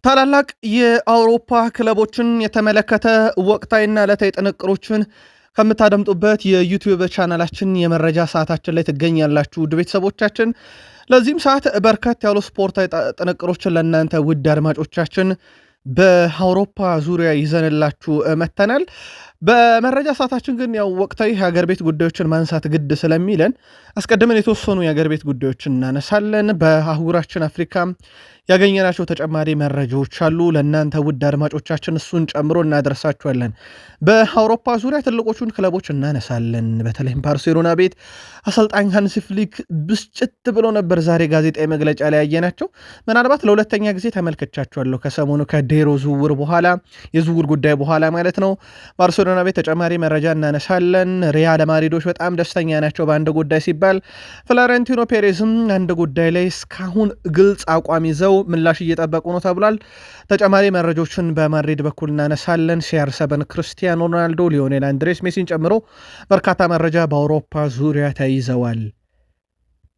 ታላላቅ የአውሮፓ ክለቦችን የተመለከተ ወቅታዊና ዕለታዊ ጥንቅሮችን ከምታደምጡበት የዩቲዩብ ቻናላችን የመረጃ ሰዓታችን ላይ ትገኛላችሁ ውድ ቤተሰቦቻችን። ለዚህም ሰዓት በርከት ያሉ ስፖርታዊ ጥንቅሮችን ለእናንተ ውድ አድማጮቻችን በአውሮፓ ዙሪያ ይዘንላችሁ መተናል። በመረጃ ሰዓታችን ግን ያው ወቅታዊ የሀገር ቤት ጉዳዮችን ማንሳት ግድ ስለሚለን አስቀድመን የተወሰኑ የሀገር ቤት ጉዳዮችን እናነሳለን። በአህጉራችን አፍሪካ ያገኘናቸው ተጨማሪ መረጃዎች አሉ ለእናንተ ውድ አድማጮቻችን፣ እሱን ጨምሮ እናደርሳችኋለን። በአውሮፓ ዙሪያ ትልቆቹን ክለቦች እናነሳለን። በተለይም ባርሴሎና ቤት አሰልጣኝ ሃንሲ ፍሊክ ብስጭት ብሎ ነበር ዛሬ ጋዜጣዊ መግለጫ ላይ ያየናቸው። ምናልባት ለሁለተኛ ጊዜ ተመልክቻቸዋለሁ ከሰሞኑ ከዴሮ ዝውውር በኋላ የዝውውር ጉዳይ በኋላ ማለት ነው። ባርሴሎና ቤት ተጨማሪ መረጃ እናነሳለን። ሪያል ማድሪዶች በጣም ደስተኛ ናቸው በአንድ ጉዳይ ሲባል፣ ፍሎሬንቲኖ ፔሬዝም አንድ ጉዳይ ላይ እስካሁን ግልጽ አቋም ይዘው ምላሽ እየጠበቁ ነው ተብሏል። ተጨማሪ መረጃዎችን በማድሪድ በኩል እናነሳለን። CR7 ክርስቲያኖ ሮናልዶ፣ ሊዮኔል አንድሬስ ሜሲን ጨምሮ በርካታ መረጃ በአውሮፓ ዙሪያ ተይዘዋል።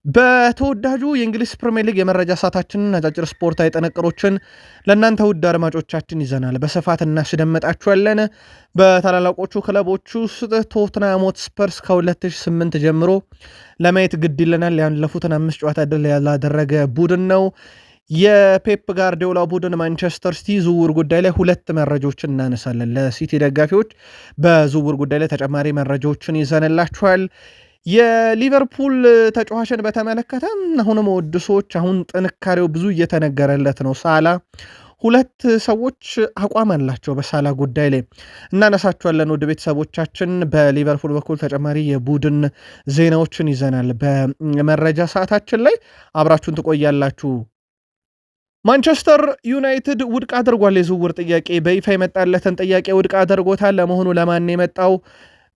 በተወዳጁ የእንግሊዝ ፕሪሚየር ሊግ የመረጃ ሰዓታችንን አጫጭር ስፖርታዊ ጥንቅሮችን ለእናንተ ውድ አድማጮቻችን ይዘናል። በስፋት እናስደምጣችኋለን። በታላላቆቹ ክለቦች ውስጥ ቶትናም ሆትስፐርስ ከ2008 ጀምሮ ለማየት ግድ ይለናል። ያለፉትን 5 ጨዋታ ድል ያላደረገ ቡድን ነው። የፔፕ ጋርዲዮላ ቡድን ማንቸስተር ሲቲ ዝውውር ጉዳይ ላይ 2 መረጃዎችን እናነሳለን። ለሲቲ ደጋፊዎች በዝውውር ጉዳይ ላይ ተጨማሪ መረጃዎችን ይዘንላችኋል። የሊቨርፑል ተጫዋችን በተመለከተ አሁንም ወድሶች አሁን ጥንካሬው ብዙ እየተነገረለት ነው። ሳላ 2 ሰዎች አቋም አላቸው በሳላ ጉዳይ ላይ እናነሳቸዋለን። ወደ ቤተሰቦቻችን በሊቨርፑል በኩል ተጨማሪ የቡድን ዜናዎችን ይዘናል። በመረጃ ሰዓታችን ላይ አብራችሁን ትቆያላችሁ። ማንቸስተር ዩናይትድ ውድቅ አድርጓል የዝውውር ጥያቄ። በይፋ የመጣለትን ጥያቄ ውድቅ አድርጎታል። ለመሆኑ ለማን የመጣው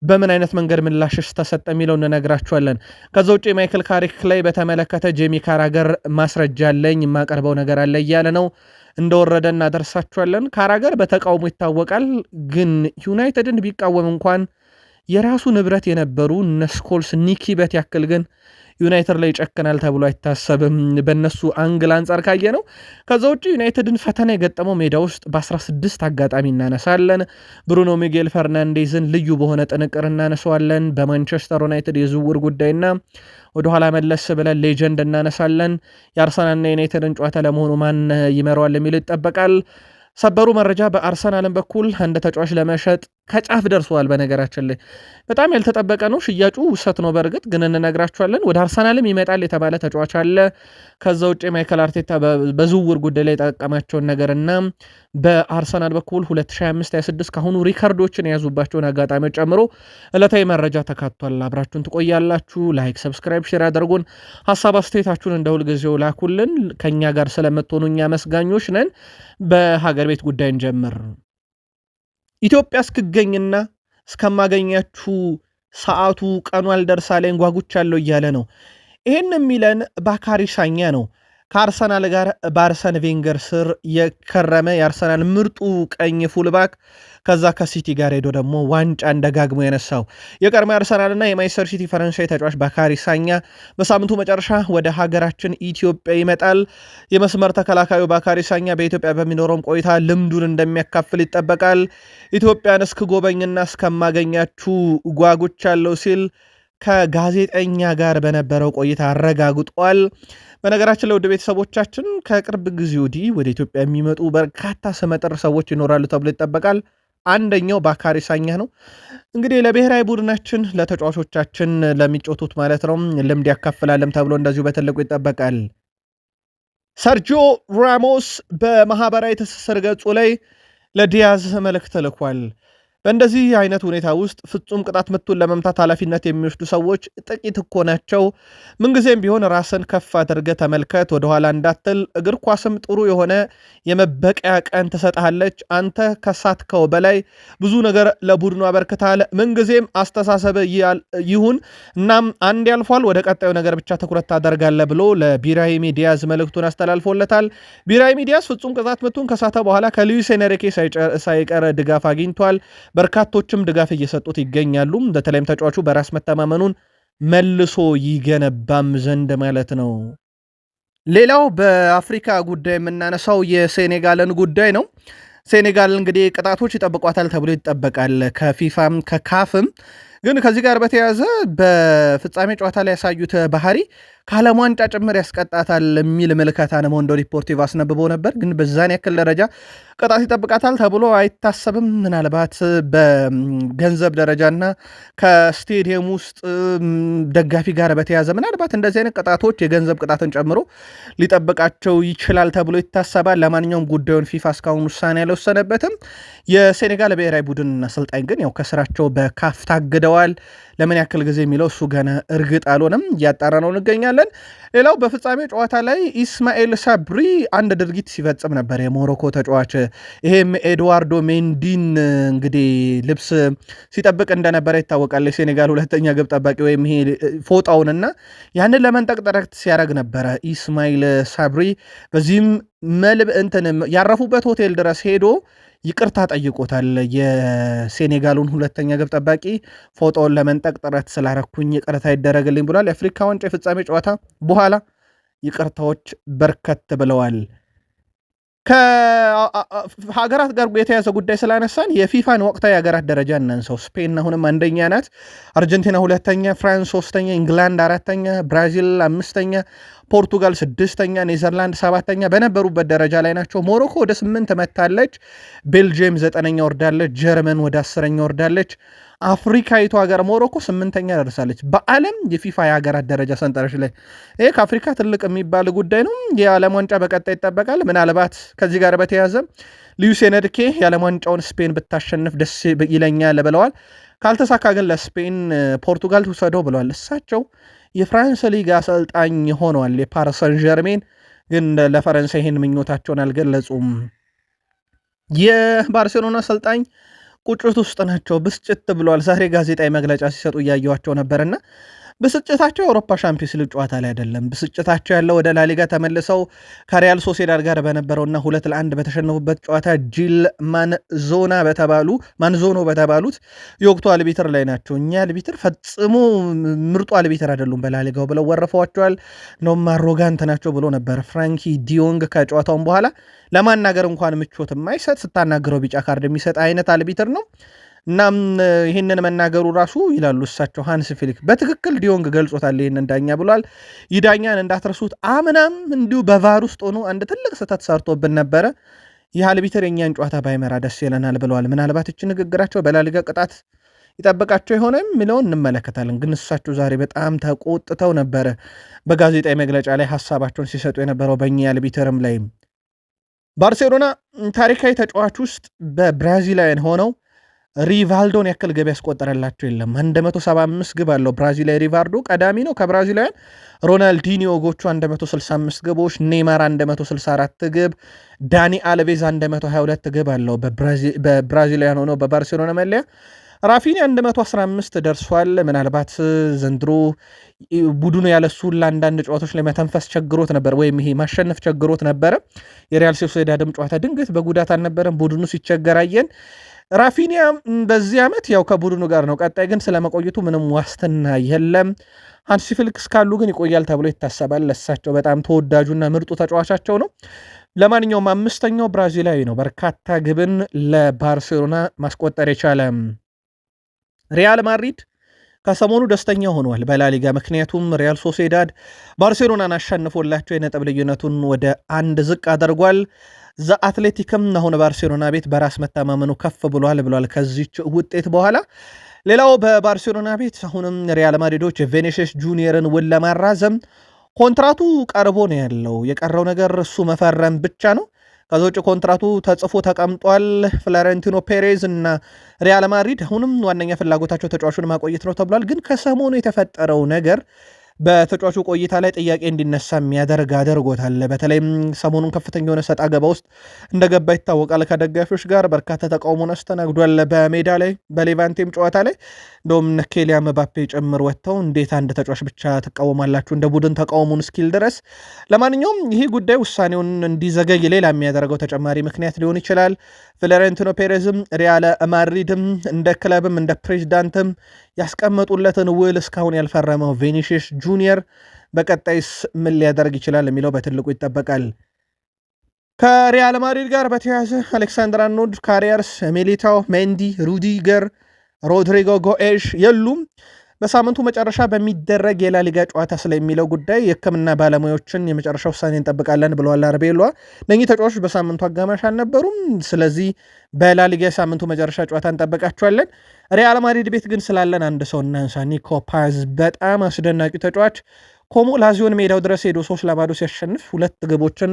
በምን አይነት መንገድ ምላሽስ ተሰጠ የሚለው እንነግራችኋለን። ከዛ ውጭ ማይክል ካሪክ ላይ በተመለከተ ጄሚ ካራገር ማስረጃ አለኝ የማቀርበው ነገር አለ እያለ ነው። እንደወረደ እናደርሳችኋለን። ካራገር በተቃውሞ ይታወቃል። ግን ዩናይትድን ቢቃወም እንኳን የራሱ ንብረት የነበሩ እነ ስኮልስ ኒኪ በት ያክል ግን ዩናይትድ ላይ ይጨክናል ተብሎ አይታሰብም በእነሱ አንግል አንጻር ካየ ነው። ከዛ ውጭ ዩናይትድን ፈተና የገጠመው ሜዳ ውስጥ በ16 አጋጣሚ እናነሳለን። ብሩኖ ሚጌል ፈርናንዴዝን ልዩ በሆነ ጥንቅር እናነሳዋለን። በማንቸስተር ዩናይትድ የዝውውር ጉዳይና ወደኋላ መለስ ብለን ሌጀንድ እናነሳለን። የአርሰናልና የዩናይትድን ጨዋታ ለመሆኑ ማን ይመራዋል የሚል ይጠበቃል። ሰበሩ መረጃ በአርሰናልን በኩል አንድ ተጫዋች ለመሸጥ ከጫፍ ደርሰዋል። በነገራችን ላይ በጣም ያልተጠበቀ ነው። ሽያጩ ውሰት ነው በእርግጥ ግን እንነግራችኋለን። ወደ አርሰናልም ይመጣል የተባለ ተጫዋች አለ። ከዛ ውጭ ማይከል አርቴታ በዝውውር ጉዳይ ላይ የጠቀማቸውን ነገርና በአርሰናል በኩል 2025/26 ካሁኑ ሪካርዶችን የያዙባቸውን አጋጣሚዎች ጨምሮ ዕለታዊ መረጃ ተካቷል። አብራችሁን ትቆያላችሁ። ላይክ፣ ሰብስክራይብ፣ ሼር አድርጉን። ሀሳብ አስተያየታችሁን እንደ ሁልጊዜው ላኩልን። ከኛ ጋር ስለምትሆኑ እኛ መስጋኞች ነን። በሀገር ቤት ጉዳይ እንጀምር። ኢትዮጵያ እስክገኝና እስከማገኛችሁ ሰዓቱ ቀኑ አልደርሳለኝ ጓጉቻለሁ እያለ ነው። ይህን የሚለን ባካሪ ሳኛ ነው። ከአርሰናል ጋር በአርሰን ቬንገር ስር የከረመ የአርሰናል ምርጡ ቀኝ ፉልባክ፣ ከዛ ከሲቲ ጋር ሄዶ ደግሞ ዋንጫን ደጋግሞ የነሳው የቀድሞ የአርሰናልና የማንቸስተር ሲቲ ፈረንሳይ ተጫዋች ባካሪ ሳኛ በሳምንቱ መጨረሻ ወደ ሀገራችን ኢትዮጵያ ይመጣል። የመስመር ተከላካዩ ባካሪ ሳኛ በኢትዮጵያ በሚኖረውም ቆይታ ልምዱን እንደሚያካፍል ይጠበቃል። ኢትዮጵያን እስክጎበኝና እስከማገኛችሁ ጓጉቻለሁ ሲል ከጋዜጠኛ ጋር በነበረው ቆይታ አረጋግጧል። በነገራችን ላይ ወደ ቤተሰቦቻችን ከቅርብ ጊዜ ወዲህ ወደ ኢትዮጵያ የሚመጡ በርካታ ስመጥር ሰዎች ይኖራሉ ተብሎ ይጠበቃል። አንደኛው ባካሪ ሳኛ ነው። እንግዲህ ለብሔራዊ ቡድናችን ለተጫዋቾቻችን ለሚጮቱት ማለት ነው ልምድ ያካፍላለም ተብሎ እንደዚሁ በትልቁ ይጠበቃል። ሰርጂዮ ራሞስ በማህበራዊ ትስስር ገጹ ላይ ለዲያዝ መልእክት ልኳል። በእንደዚህ አይነት ሁኔታ ውስጥ ፍጹም ቅጣት ምቱን ለመምታት ኃላፊነት የሚወስዱ ሰዎች ጥቂት እኮ ናቸው። ምንጊዜም ቢሆን ራስን ከፍ አድርገህ ተመልከት፣ ወደኋላ እንዳትል። እግር ኳስም ጥሩ የሆነ የመበቀያ ቀን ትሰጥሃለች። አንተ ከሳትከው በላይ ብዙ ነገር ለቡድኑ አበርክታል። ምንጊዜም አስተሳሰብ ይሁን። እናም አንድ ያልፏል፣ ወደ ቀጣዩ ነገር ብቻ ትኩረት ታደርጋለህ ብሎ ለቢራሂ ዲያዝ መልእክቱን አስተላልፎለታል። ቢራሂ ዲያዝ ፍጹም ቅጣት ምቱን ከሳተ በኋላ ከሉዊስ ኤንሪኬ ሳይቀር ድጋፍ አግኝቷል። በርካቶችም ድጋፍ እየሰጡት ይገኛሉ። በተለይም ተጫዋቹ በራስ መተማመኑን መልሶ ይገነባም ዘንድ ማለት ነው። ሌላው በአፍሪካ ጉዳይ የምናነሳው የሴኔጋልን ጉዳይ ነው። ሴኔጋል እንግዲህ ቅጣቶች ይጠብቋታል ተብሎ ይጠበቃል ከፊፋም ከካፍም። ግን ከዚህ ጋር በተያያዘ በፍጻሜ ጨዋታ ላይ ያሳዩት ባህሪ ከዓለም ዋንጫ ጭምር ያስቀጣታል የሚል ምልከታ ነው ሞንዶ ዲፖርቲቭ አስነብቦ ነበር። ግን በዛን ያክል ደረጃ ቅጣት ይጠብቃታል ተብሎ አይታሰብም። ምናልባት በገንዘብ ደረጃና ከስቴዲየም ውስጥ ደጋፊ ጋር በተያያዘ ምናልባት እንደዚህ አይነት ቅጣቶች የገንዘብ ቅጣትን ጨምሮ ሊጠብቃቸው ይችላል ተብሎ ይታሰባል። ለማንኛውም ጉዳዩን ፊፋ እስካሁን ውሳኔ ያልወሰነበትም። የሴኔጋል ብሔራዊ ቡድን አሰልጣኝ ግን ያው ከስራቸው በካፍ ታግደዋል። ለምን ያክል ጊዜ የሚለው እሱ ገና እርግጥ አልሆነም፣ እያጣራ ነው እንገኛለን። ሌላው በፍጻሜ ጨዋታ ላይ ኢስማኤል ሳብሪ አንድ ድርጊት ሲፈጽም ነበር፣ የሞሮኮ ተጫዋች። ይሄም ኤድዋርዶ ሜንዲን እንግዲህ ልብስ ሲጠብቅ እንደነበረ ይታወቃል። የሴኔጋል ሁለተኛ ግብ ጠባቂ ወይም ይሄ ፎጣውንና ያንን ለመንጠቅ ጥረት ሲያደርግ ነበረ ኢስማኤል ሳብሪ። በዚህም ያረፉበት ሆቴል ድረስ ሄዶ ይቅርታ ጠይቆታል። የሴኔጋሉን ሁለተኛ ግብ ጠባቂ ፎቶውን ለመንጠቅ ጥረት ስላረኩኝ ይቅርታ ይደረግልኝ ብሏል። የአፍሪካ ዋንጫ የፍጻሜ ጨዋታ በኋላ ይቅርታዎች በርከት ብለዋል። ከሀገራት ጋር የተያዘ ጉዳይ ስላነሳን የፊፋን ወቅታዊ የሀገራት ደረጃ እናንሰው። ስፔን አሁንም አንደኛ ናት፣ አርጀንቲና ሁለተኛ፣ ፍራንስ ሶስተኛ፣ ኢንግላንድ አራተኛ፣ ብራዚል አምስተኛ፣ ፖርቱጋል ስድስተኛ፣ ኔዘርላንድ ሰባተኛ በነበሩበት ደረጃ ላይ ናቸው። ሞሮኮ ወደ 8 መታለች፣ ቤልጅየም 9ኛ ወርዳለች፣ ጀርመን ወደ 10ኛ ወርዳለች። አፍሪካዊቱ ሀገር ሞሮኮ 8ኛ ደርሳለች በዓለም የፊፋ የሀገራት ደረጃ ሰንጠረዥ ላይ። ይህ ከአፍሪካ ትልቅ የሚባል ጉዳይ ነው። የዓለም ዋንጫ በቀጣይ ይጠበቃል። ምናልባት ከዚህ ጋር በተያያዘ ሉዊስ ኤንሪኬ የዓለም ዋንጫውን ስፔን ብታሸንፍ ደስ ይለኛል ብለዋል። ካልተሳካ ግን ለስፔን ፖርቱጋል ትውሰደው ብለዋል። እሳቸው የፍራንስ ሊግ አሰልጣኝ ሆነዋል። የፓሪስ ሰን ዠርሜን ግን ለፈረንሳይ ይህን ምኞታቸውን አልገለጹም። የባርሴሎና አሰልጣኝ ቁጭት ውስጥ ናቸው፣ ብስጭት ብለዋል። ዛሬ ጋዜጣዊ መግለጫ ሲሰጡ እያየኋቸው ነበርና ብስጭታቸው የአውሮፓ ሻምፒዮንስ ሊግ ጨዋታ ላይ አይደለም። ብስጭታቸው ያለው ወደ ላሊጋ ተመልሰው ከሪያል ሶሴዳድ ጋር በነበረውና 2-1 በተሸነፉበት ጨዋታ ጂል ማንዞኖ በተባሉት የወቅቱ አልቢትር ላይ ናቸው። እኛ አልቢትር ፈጽሞ ምርጡ አልቢትር አይደሉም በላሊጋው ብለው ወረፈዋቸዋል። ነውም አሮጋንት ናቸው ብሎ ነበር ፍራንኪ ዲዮንግ ከጨዋታውን በኋላ። ለማናገር እንኳን ምቾት የማይሰጥ ስታናገረው ቢጫ ካርድ የሚሰጥ አይነት አልቢትር ነው። እናም ይህንን መናገሩ ራሱ ይላሉ እሳቸው ሃንስ ፊሊክ በትክክል ዲዮንግ ገልጾታል ይህንን ዳኛ ብሏል። ይህ ዳኛን እንዳትረሱት አምናም እንዲሁ በቫር ውስጥ ሆኖ አንድ ትልቅ ስህተት ሰርቶብን ነበረ። ይህ አልቢትር የእኛን ጨዋታ ባይመራ ደስ ይለናል ብለዋል። ምናልባት እች ንግግራቸው በላሊጋ ቅጣት ይጠብቃቸው የሆነ የሚለውን እንመለከታለን። ግን እሳቸው ዛሬ በጣም ተቆጥተው ነበረ በጋዜጣዊ መግለጫ ላይ ሀሳባቸውን ሲሰጡ የነበረው በእኛ አልቢትርም ላይ። ባርሴሎና ታሪካዊ ተጫዋች ውስጥ በብራዚላውያን ሆነው ሪቫልዶን ያክል ግብ ያስቆጠረላቸው የለም። 175 ግብ አለው ብራዚላዊ ሪቫልዶ ቀዳሚ ነው። ከብራዚላውያን ሮናልዲኒዮ ጎቹ 165 ግቦች፣ ኔይማር 164 ግብ፣ ዳኒ አልቬዝ 122 ግብ አለው በብራዚላውያን ሆነው በባርሴሎና መለያ። ራፊኒ 115 ደርሷል። ምናልባት ዘንድሮ ቡድኑ ያለሱ ለአንዳንድ ጨዋታዎች ላይ መተንፈስ ቸግሮት ነበር፣ ወይም ይሄ ማሸነፍ ቸግሮት ነበረ። የሪያል ሶሴዳድም ጨዋታ ድንገት በጉዳት አልነበረም፣ ቡድኑ ሲቸገራየን። ራፊኒያ በዚህ ዓመት ያው ከቡድኑ ጋር ነው። ቀጣይ ግን ስለመቆየቱ ምንም ዋስትና የለም። ሃንሲ ፍሊክ እስካሉ ግን ይቆያል ተብሎ ይታሰባል። ለሳቸው በጣም ተወዳጁና ምርጡ ተጫዋቻቸው ነው። ለማንኛውም 5ኛው ብራዚላዊ ነው በርካታ ግብን ለባርሴሎና ማስቆጠር የቻለ። ሪያል ማድሪድ ከሰሞኑ ደስተኛ ሆኗል በላሊጋ። ምክንያቱም ሪያል ሶሴዳድ ባርሴሎናን አሸንፎላቸው የነጥብ ልዩነቱን ወደ 1 ዝቅ አድርጓል። አትሌቲክም አሁን ባርሴሎና ቤት በራስ መተማመኑ ከፍ ብሏል ከዚች ውጤት በኋላ። ሌላው በባርሴሎና ቤት አሁንም ሪያል ማድሪዶች ቬኒሲየስ ጁኒየርን ውል ለማራዘም ኮንትራቱ ቀርቦ ነው ያለው። የቀረው ነገር እሱ መፈረም ብቻ ነው። ከዛ ውጭ ኮንትራቱ ተጽፎ ተቀምጧል። ፍሎሬንቲኖ ፔሬዝ እና ሪያል ማድሪድ አሁንም ዋነኛ ፍላጎታቸው ተጫዋቹን ማቆየት ነው ተብሏል። ግን ከሰሞኑ የተፈጠረው ነገር በተጫዋቹ ቆይታ ላይ ጥያቄ እንዲነሳ የሚያደርግ አድርጎታል። በተለይም ሰሞኑን ከፍተኛ የሆነ ሰጣ ገባ ውስጥ እንደገባ ይታወቃል። ከደጋፊዎች ጋር በርካታ ተቃውሞን አስተናግዷል። በሜዳ ላይ በሌቫንቴም ጨዋታ ላይ እንደውም ኬሊያን ምባፔ ጭምር ወጥተው እንዴት አንድ ተጫዋች ብቻ ትቃወማላችሁ እንደ ቡድን ተቃውሙን እስኪል ድረስ። ለማንኛውም ይህ ጉዳይ ውሳኔውን እንዲዘገይ ሌላ የሚያደርገው ተጨማሪ ምክንያት ሊሆን ይችላል። ፍሎሬንቲኖ ፔሬዝም ሪያል ማድሪድም እንደ ክለብም እንደ ፕሬዚዳንትም ያስቀመጡለትን ውል እስካሁን ያልፈረመው ቬኒሲየስ ጁኒየር በቀጣይስ ምን ሊያደርግ ይችላል የሚለው በትልቁ ይጠበቃል። ከሪያል ማድሪድ ጋር በተያያዘ አሌክሳንደር አርኖልድ፣ ካሪየርስ፣ ሚሊታው፣ ሜንዲ፣ ሩዲገር፣ ሮድሪጎ ጎኤሽ የሉም። በሳምንቱ መጨረሻ በሚደረግ የላሊጋ ጨዋታ ስለሚለው ጉዳይ የሕክምና ባለሙያዎችን የመጨረሻ ውሳኔ እንጠብቃለን ብለዋል አርቤሏ። እነኚህ ተጫዋቾች በሳምንቱ አጋማሽ አልነበሩም። ስለዚህ በላሊጋ የሳምንቱ መጨረሻ ጨዋታ እንጠብቃቸዋለን። ሪያል ማድሪድ ቤት ግን ስላለን አንድ ሰው እናንሳ። ኒኮ ፓዝ በጣም አስደናቂ ተጫዋች። ኮሞ ላዚዮን ሜዳው ድረስ ሄዶ 3-0 ሲያሸንፍ 2 ግቦችን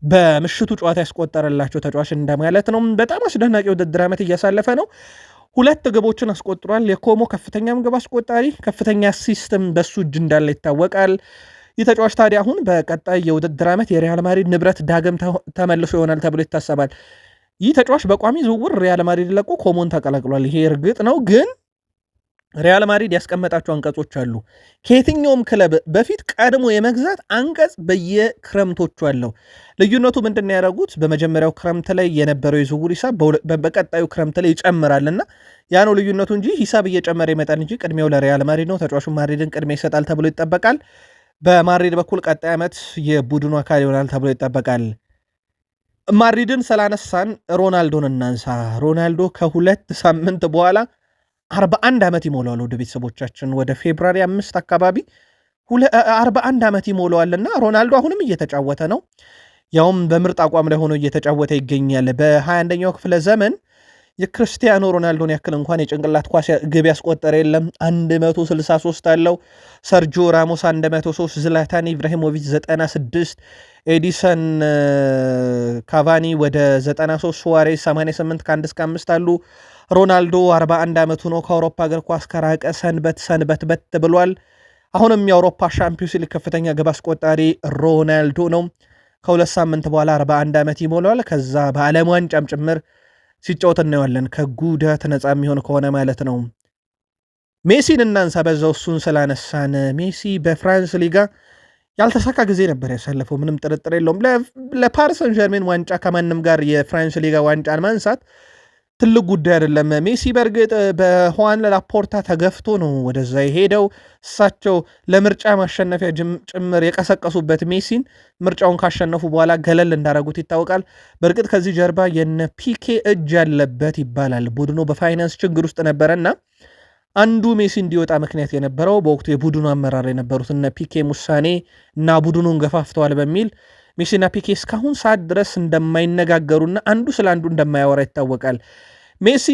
በምሽቱ ጨዋታ ያስቆጠረላቸው ተጫዋች እንደማለት ነው። በጣም አስደናቂ ውድድር ዓመት እያሳለፈ ነው። 2 ግቦችን አስቆጥሯል። የኮሞ ከፍተኛ ግብ አስቆጣሪ፣ ከፍተኛ አሲስትም በሱ እጅ እንዳለ ይታወቃል። ይህ ተጫዋች ታዲያ አሁን በቀጣይ የውድድር ዓመት የሪያል ማድሪድ ንብረት ዳግም ተመልሶ ይሆናል ተብሎ ይታሰባል። ይህ ተጫዋች በቋሚ ዝውውር ሪያል ማድሪድ ለቆ ኮሞን ተቀላቅሏል። ይሄ እርግጥ ነው ግን ሪያል ማድሪድ ያስቀመጣቸው አንቀጾች አሉ። ከየትኛውም ክለብ በፊት ቀድሞ የመግዛት አንቀጽ በየክረምቶቹ አለው። ልዩነቱ ምንድን ነው ያደረጉት? በመጀመሪያው ክረምት ላይ የነበረው የዝውውር ሂሳብ በቀጣዩ ክረምት ላይ ይጨምራልና ያ ነው ልዩነቱ እንጂ ሂሳብ እየጨመረ ይመጣል እንጂ ቅድሚያው ለሪያል ማድሪድ ነው። ተጫዋቹ ማድሪድን ቅድሚያ ይሰጣል ተብሎ ይጠበቃል። በማድሪድ በኩል ቀጣይ ዓመት የቡድኑ አካል ይሆናል ተብሎ ይጠበቃል። ማድሪድን ስላነሳን ሮናልዶን እናንሳ። ሮናልዶ ከ2 ሳምንት በኋላ 41 ዓመት ይሞላዋል። ወደ ቤተሰቦቻችን ወደ ፌብራሪ 5 አካባቢ 41 ዓመት ይሞላዋልና ሮናልዶ አሁንም እየተጫወተ ነው። ያውም በምርጥ አቋም ላይ ሆኖ እየተጫወተ ይገኛል። በ21ኛው ክፍለ ዘመን የክርስቲያኖ ሮናልዶን ያክል እንኳን የጭንቅላት ኳስ ግብ ያስቆጠረ የለም። 163 አለው። ሰርጂዮ ራሞስ 103፣ ዝላታን ኢብራሂሞቪች 96፣ ኤዲሰን ካቫኒ ወደ 93፣ ሱዋሬዝ 88 ከ1 እስከ 5 አሉ። ሮናልዶ 41 ዓመቱ ነው። ከአውሮፓ እግር ኳስ ከራቀ ሰንበት በት ብሏል። አሁንም የአውሮፓ ሻምፒዮንስ ሊግ ከፍተኛ ግብ አስቆጣሪ ሮናልዶ ነው። ከ2 ሳምንት በኋላ 41 ዓመት ይሞላዋል። ከዛ በዓለም ዋንጫም ጭምር ሲጫወት እናየዋለን። ከጉዳት ነፃ የሚሆን ከሆነ ማለት ነው። ሜሲን እናንሳ በዛው እሱን ስላነሳን። ሜሲ በፍራንስ ሊጋ ያልተሳካ ጊዜ ነበር ያሳለፈው፣ ምንም ጥርጥር የለውም። ለፓሪስ ሰን ዠርሜን ዋንጫ ከማንም ጋር የፍራንስ ሊጋ ዋንጫን ማንሳት ትልቅ ጉዳይ አይደለም። ሜሲ በእርግጥ በሁዋን ላፖርታ ተገፍቶ ነው ወደዛ የሄደው። እሳቸው ለምርጫ ማሸነፊያ ጭምር የቀሰቀሱበት ሜሲን ምርጫውን ካሸነፉ በኋላ ገለል እንዳረጉት ይታወቃል። በእርግጥ ከዚህ ጀርባ የነ ፒኬ እጅ ያለበት ይባላል። ቡድኑ በፋይናንስ ችግር ውስጥ ነበረና አንዱ ሜሲ እንዲወጣ ምክንያት የነበረው በወቅቱ የቡድኑ አመራር የነበሩት እነ ፒኬ ውሳኔ እና ቡድኑን ገፋፍተዋል በሚል ሜሲና ፒኬ እስካሁን ሰዓት ድረስ እንደማይነጋገሩና አንዱ ስለ አንዱ እንደማያወራ ይታወቃል። ሜሲ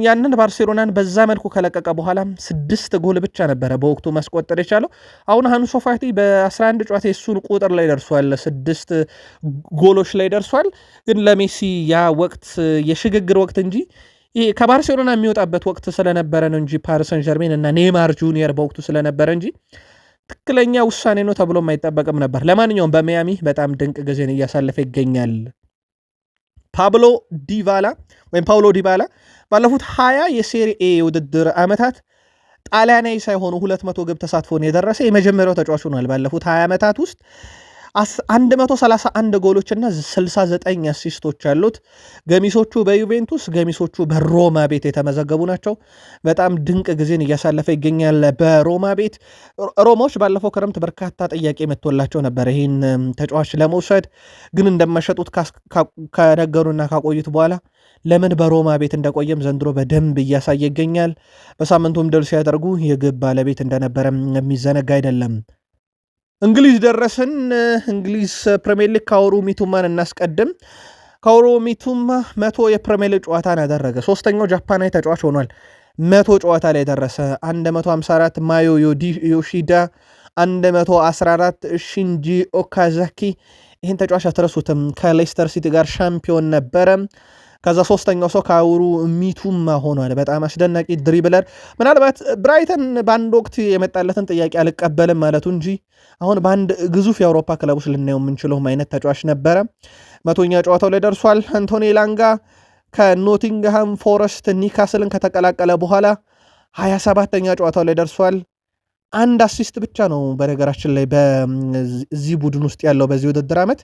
ያንን ባርሴሎናን በዛ መልኩ ከለቀቀ በኋላ 6 ጎል ብቻ ነበረ በወቅቱ ማስቆጠር የቻለው። አሁን አንሱ ፋቲ በ11 ጨዋታ የሱን ቁጥር ላይ ደርሷል፣ 6 ጎሎች ላይ ደርሷል። ግን ለሜሲ ያ ወቅት የሽግግር ወቅት እንጂ ከባርሴሎና የሚወጣበት ወቅት ስለነበረ ነው እንጂ ፓሪስ ሰን ዠርሜን እና ኔይማር ጁኒየር በወቅቱ ስለነበረ እንጂ ትክክለኛ ውሳኔ ነው ተብሎ አይጠበቅም ነበር። ለማንኛውም በሚያሚ በጣም ድንቅ ጊዜን እያሳለፈ ይገኛል። ፓውሎ ዲባላ ባለፉት 20 የሴሪኤ ውድድር ዓመታት ጣሊያናዊ ሳይሆኑ 200 ግብ ተሳትፎን የደረሰ የመጀመሪያው ተጫዋች ሆኗል። ባለፉት 20 ዓመታት ውስጥ 131 ጎሎችና 69 አሲስቶች ያሉት፣ ገሚሶቹ በዩቬንቱስ ገሚሶቹ በሮማ ቤት የተመዘገቡ ናቸው። በጣም ድንቅ ጊዜን እያሳለፈ ይገኛል በሮማ ቤት። ሮማዎች ባለፈው ክረምት በርካታ ጥያቄ መጥቶላቸው ነበር ይህን ተጫዋች ለመውሰድ፣ ግን እንደማይሸጡት ከነገሩና ካቆዩት በኋላ ለምን በሮማ ቤት እንደቆየም ዘንድሮ በደንብ እያሳየ ይገኛል። በሳምንቱም ድል ሲያደርጉ የግብ ባለቤት እንደነበረ የሚዘነጋ አይደለም። እንግሊዝ ደረስን። እንግሊዝ ፕሪሚየር ሊግ ካኦሩ ሚቱማን እናስቀድም። ካኦሩ ሚቱማ 100 የፕሪሚየር ሊግ ጨዋታን ያደረገ 3ኛው ጃፓናዊ ተጫዋች ሆኗል። 100 ጨዋታ ላይ ደረሰ። 154 ማዮ ዮሺዳ፣ 114 ሺንጂ ኦካዛኪ። ይህን ተጫዋች አትረሱትም። ከሌስተር ሲቲ ጋር ሻምፒዮን ነበረ። ከዛ 3ኛው ሰው ካኦሩ ሚቱማ ሆኗል። በጣም አስደናቂ ድሪብለር። ምናልባት ብራይተን በአንድ ወቅት የመጣለትን ጥያቄ አልቀበልም ማለቱ እንጂ አሁን በአንድ ግዙፍ የአውሮፓ ክለቦች ልናየው የምንችለውም አይነት ተጫዋች ነበረ። 100ኛ ጨዋታው ላይ ደርሷል። አንቶኒ ኤላንጋ ከኖቲንግሃም ፎረስት ኒካስልን ከተቀላቀለ በኋላ 27ኛ ጨዋታው ላይ ደርሷል። 1 አሲስት ብቻ ነው በነገራችን ላይ በዚህ ቡድን ውስጥ ያለው በዚህ ውድድር ዓመት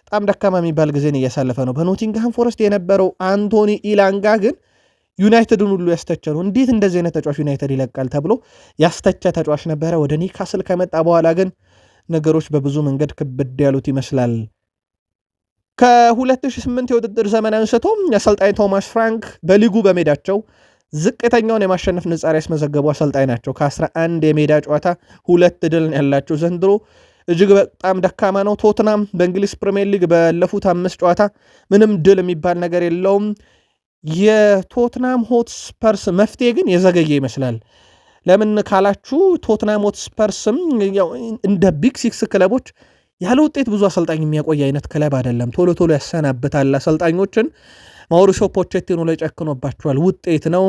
በጣም ደካማ የሚባል ጊዜን እያሳለፈ ነው። በኖቲንግሃም ፎረስት የነበረው አንቶኒ ኢላንጋ ግን ዩናይትድን ሁሉ ያስተቸ ነው። እንዴት እንደዚህ አይነት ተጫዋች ዩናይትድ ይለቃል ተብሎ ያስተቸ ተጫዋች ነበረ። ወደ ኒካስል ከመጣ በኋላ ግን ነገሮች በብዙ መንገድ ክብድ ያሉት ይመስላል። ከ2008 የውድድር ዘመን አንስቶ የአሰልጣኝ ቶማስ ፍራንክ በሊጉ በሜዳቸው ዝቅተኛውን የማሸነፍ ንጻሪ ያስመዘገቡ አሰልጣኝ ናቸው። ከ11 የሜዳ ጨዋታ 2 ድል ያላቸው ዘንድሮ እጅግ በጣም ደካማ ነው። ቶትናም በእንግሊዝ ፕሪሚየር ሊግ ባለፉት 5 ጨዋታ ምንም ድል የሚባል ነገር የለውም። የቶትናም ሆትስፐርስ መፍትሄ ግን የዘገየ ይመስላል። ለምን ካላችሁ ቶትናም ሆትስፐርስም እንደ ቢግ ሲክስ ክለቦች ያለ ውጤት ብዙ አሰልጣኝ የሚያቆይ አይነት ክለብ አይደለም። ቶሎ ቶሎ ያሰናብታል አሰልጣኞችን። ማውሪሲዮ ፖቼቲኖ ላይ ጨክኖባቸዋል። ውጤት ነው።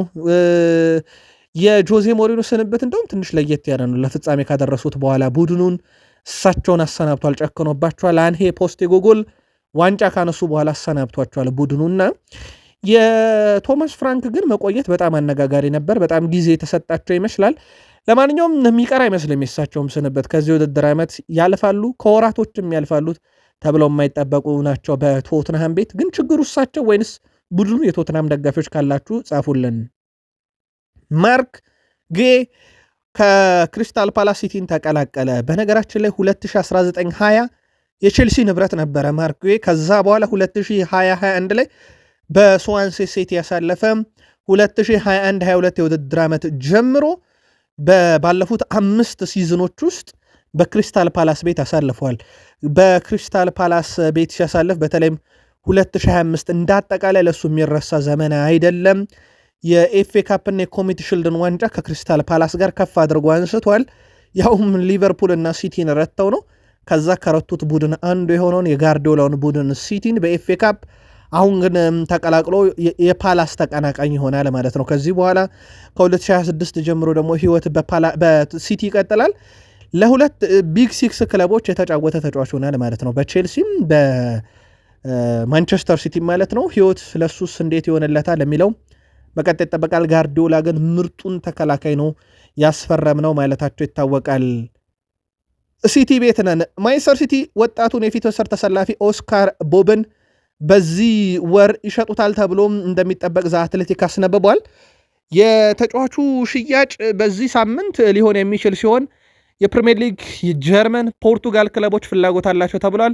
የጆዜ ሞሪኖ ስንብት እንደውም ትንሽ ለየት ያለ ነው። ለፍጻሜ ካደረሱት በኋላ ቡድኑን እሳቸውን አሰናብቷል፣ ጨክኖባቸዋል። አንሄ ፖስቴኮግሉ ዋንጫ ካነሱ በኋላ አሰናብቷቸዋል ቡድኑና የቶማስ ፍራንክ ግን መቆየት በጣም አነጋጋሪ ነበር። በጣም ጊዜ የተሰጣቸው ይመስላል። ለማንኛውም የሚቀር አይመስልም የሳቸውም ስንበት። ከዚህ ውድድር ዓመት ያልፋሉ፣ ከወራቶችም ያልፋሉት ተብለው የማይጠበቁ ናቸው በቶትንሃም ቤት። ግን ችግሩ እሳቸው ወይንስ ቡድኑ? የቶትንሃም ደጋፊዎች ካላችሁ ጻፉልን። ማርክ ጌ ከክሪስታል ፓላስ ሲቲን ተቀላቀለ። በነገራችን ላይ 2019-20 የቼልሲ ንብረት ነበረ ማርክ ጌ። ከዛ በኋላ 2020-21 ላይ በስዋንሴ ሲቲ ያሳለፈ 2021-22 የውድድር ዓመት ጀምሮ ባለፉት 5 ሲዝኖች ውስጥ በክሪስታል ፓላስ ቤት አሳልፈዋል። በክሪስታል ፓላስ ቤት ሲያሳልፍ በተለይም 2025 እንዳጠቃላይ ለሱ የሚረሳ ዘመን አይደለም። የኤፍኤ ካፕና የኮሚቲ ሽልድን ዋንጫ ከክሪስታል ፓላስ ጋር ከፍ አድርጎ አንስቷል። ያውም ሊቨርፑል እና ሲቲን ረተው ነው። ከዛ ከረቱት ቡድን አንዱ የሆነውን የጋርዲዮላውን ቡድን ሲቲን በኤፍኤ ካፕ አሁን ግን ተቀላቅሎ የፓላስ ተቀናቃኝ ይሆናል ማለት ነው። ከዚህ በኋላ ከ2026 ጀምሮ ደግሞ ህይወት በሲቲ ይቀጥላል። ለሁለት ቢግ ሲክስ ክለቦች የተጫወተ ተጫዋች ሆናል ማለት ነው። በቼልሲም በማንቸስተር ሲቲ ማለት ነው። ህይወት ለሱስ እንዴት ይሆንለታል የሚለው በቀጣይ ይጠበቃል። ጋርዲዮላ ግን ምርጡን ተከላካይ ነው ያስፈረም ነው ማለታቸው ይታወቃል። ሲቲ ቤት ነን። ማንቸስተር ሲቲ ወጣቱን የፊት ወሰር ተሰላፊ ኦስካር ቦብን በዚህ ወር ይሸጡታል ተብሎ እንደሚጠበቅ ዘ አትሌቲክ አስነብቧል። የተጫዋቹ ሽያጭ በዚህ ሳምንት ሊሆን የሚችል ሲሆን የፕሪሚየር ሊግ፣ የጀርመን፣ ፖርቱጋል ክለቦች ፍላጎት አላቸው ተብሏል።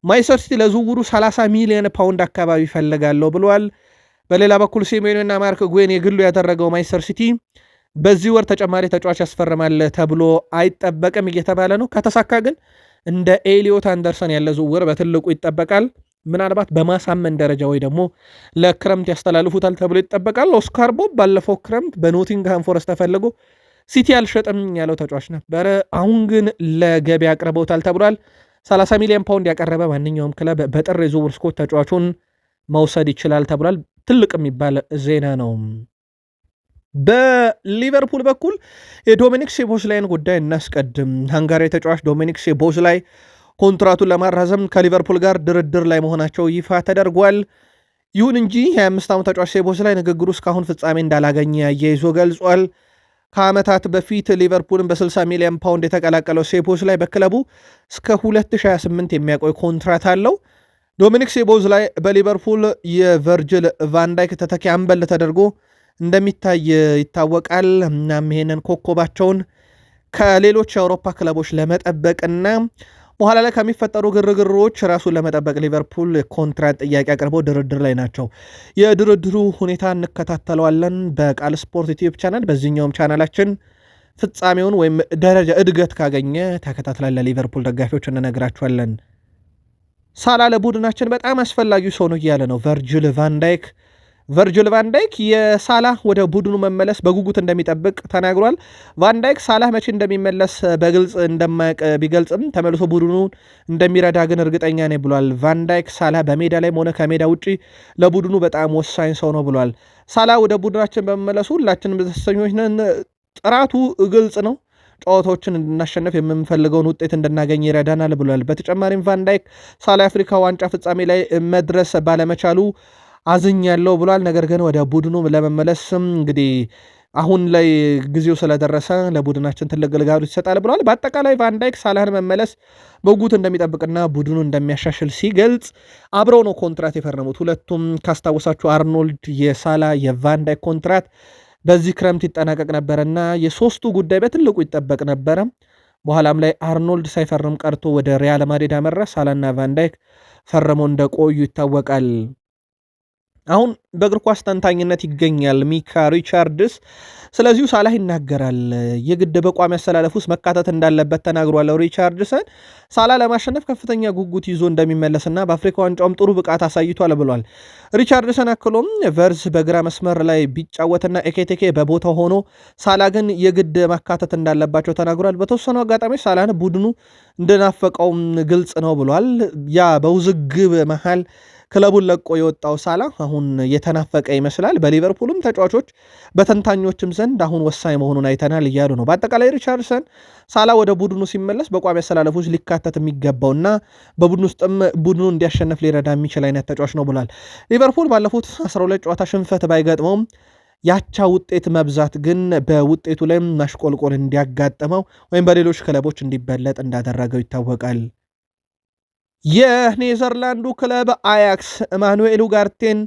ማንቸስተር ሲቲ ለዝውውሩ 30 ሚሊዮን ፓውንድ አካባቢ ይፈልጋለሁ ብለዋል። በሌላ በኩል ሲሜዮንና ማርክ ጉዌን የግሉ ያደረገው ማንቸስተር ሲቲ በዚህ ወር ተጨማሪ ተጫዋች ያስፈርማል ተብሎ አይጠበቅም እየተባለ ነው። ከተሳካ ግን እንደ ኤሊዮት አንደርሰን ያለ ዝውውር በትልቁ ይጠበቃል። ምናልባት በማሳመን ደረጃ ወይ ደግሞ ለክረምት ያስተላልፉታል ተብሎ ይጠበቃል። ኦስካር ቦብ ባለፈው ክረምት በኖቲንግሃም ፎረስት ተፈልጎ ሲቲ አልሸጥም ያለው ተጫዋች ነበረ። አሁን ግን ለገበያ አቅርበውታል ተብሏል። 30 ሚሊዮን ፓውንድ ያቀረበ ማንኛውም ክለብ በጥር የዝውውር ስኮት ተጫዋቹን መውሰድ ይችላል ተብሏል። ትልቅ የሚባል ዜና ነው። በሊቨርፑል በኩል የዶሚኒክ ሶቦስላይን ጉዳይ እናስቀድም። ሃንጋሪ ተጫዋች ዶሚኒክ ሶቦስላይ ኮንትራቱን ለማራዘም ከሊቨርፑል ጋር ድርድር ላይ መሆናቸው ይፋ ተደርጓል። ይሁን እንጂ 25 ዓመት ተጫዋች ሶቦስላይ ንግግሩ እስካሁን ፍጻሜ እንዳላገኘ አያይዞ ገልጿል። ከዓመታት በፊት ሊቨርፑልን በ60 ሚሊዮን ፓውንድ የተቀላቀለው ሶቦስላይ በክለቡ እስከ 2028 የሚያቆይ ኮንትራት አለው። ዶሚኒክ ሶቦስላይ በሊቨርፑል የቨርጅል ቫንዳይክ ተተኪ አምበል ተደርጎ እንደሚታይ ይታወቃል። እናም ይሄንን ኮከባቸውን ከሌሎች የአውሮፓ ክለቦች ለመጠበቅና በኋላ ላይ ከሚፈጠሩ ግርግሮች ራሱን ለመጠበቅ ሊቨርፑል ኮንትራት ጥያቄ አቅርበው ድርድር ላይ ናቸው። የድርድሩ ሁኔታ እንከታተለዋለን በቃል ስፖርት ዩቲዩብ ቻናል። በዚህኛውም ቻናላችን ፍጻሜውን ወይም ደረጃ እድገት ካገኘ ተከታትለን ለሊቨርፑል ደጋፊዎች እንነግራችኋለን። ሳላ ለቡድናችን በጣም አስፈላጊው ሰው ነው እያለ ነው ቨርጅል ቫንዳይክ የሳላ ወደ ቡድኑ መመለስ በጉጉት እንደሚጠብቅ ተናግሯል። ቫንዳይክ ሳላ መቼ እንደሚመለስ በግልጽ እንደማያውቅ ቢገልጽም ተመልሶ ቡድኑ እንደሚረዳ ግን እርግጠኛ ነኝ ብሏል። ቫንዳይክ ሳላ በሜዳ ላይም ሆነ ከሜዳ ውጭ ለቡድኑ በጣም ወሳኝ ሰው ነው ብሏል። ሳላ ወደ ቡድናችን በመመለሱ ሁላችንም ደስተኞች ነን። ጥራቱ ግልጽ ነው። ጨዋታዎችን እንድናሸነፍ የምንፈልገውን ውጤት እንድናገኝ ይረዳናል ብሏል። በተጨማሪም ቫንዳይክ ሳላ የአፍሪካ ዋንጫ ፍጻሜ ላይ መድረስ ባለመቻሉ አዝኛለሁ ብሏል። ነገር ግን ወደ ቡድኑ ለመመለስም እንግዲህ አሁን ላይ ጊዜው ስለደረሰ ለቡድናችን ትልቅ ግልጋሎት ይሰጣል ብሏል። በአጠቃላይ ቫንዳይክ ሳላህን መመለስ በጉጉት እንደሚጠብቅና ቡድኑ እንደሚያሻሽል ሲገልጽ አብረው ነው ኮንትራት የፈረሙት። ሁለቱም ካስታወሳችሁ አርኖልድ የሳላ የቫንዳይክ ኮንትራት በዚህ ክረምት ይጠናቀቅ ነበረና የሶስቱ ጉዳይ በትልቁ ይጠበቅ ነበረ። በኋላም ላይ አርኖልድ ሳይፈርም ቀርቶ ወደ ሪያል ማድሪድ አመራ። ሳላና ቫንዳይክ ፈርመው እንደቆዩ ይታወቃል። አሁን በእግር ኳስ ተንታኝነት ይገኛል ሚካ ሪቻርድስ። ስለዚሁ ሳላህ ይናገራል። የግድ በቋሚ አሰላለፍ ውስጥ መካተት እንዳለበት ተናግሯል። ሪቻርድሰን ሳላህ ለማሸነፍ ከፍተኛ ጉጉት ይዞ እንደሚመለስና በአፍሪካ ዋንጫውም ጥሩ ብቃት አሳይቷል ብሏል። ሪቻርድሰን አክሎም ቨርዝ በግራ መስመር ላይ ቢጫወትና ኤኬቴኬ በቦታው ሆኖ ሳላህ ግን የግድ መካተት እንዳለባቸው ተናግሯል። በተወሰኑ አጋጣሚ ሳላህን ቡድኑ እንደናፈቀውም ግልጽ ነው ብሏል። ያ በውዝግብ መሃል ክለቡን ለቆ የወጣው ሳላ አሁን የተናፈቀ ይመስላል። በሊቨርፑልም ተጫዋቾች በተንታኞችም ዘንድ አሁን ወሳኝ መሆኑን አይተናል እያሉ ነው። በአጠቃላይ ሪቻርድሰን ሳላ ወደ ቡድኑ ሲመለስ በቋሚ አሰላለፎች ሊካተት የሚገባውና በቡድኑ ውስጥም ቡድኑ እንዲያሸንፍ ሊረዳ የሚችል አይነት ተጫዋች ነው ብሏል። ሊቨርፑል ባለፉት 12 ጨዋታ ሽንፈት ባይገጥመውም ያቻ ውጤት መብዛት ግን በውጤቱ ላይ ማሽቆልቆል እንዲያጋጥመው ወይም በሌሎች ክለቦች እንዲበለጥ እንዳደረገው ይታወቃል። የኔዘርላንዱ ክለብ አያክስ ኤማኑኤል ኡጋርቴን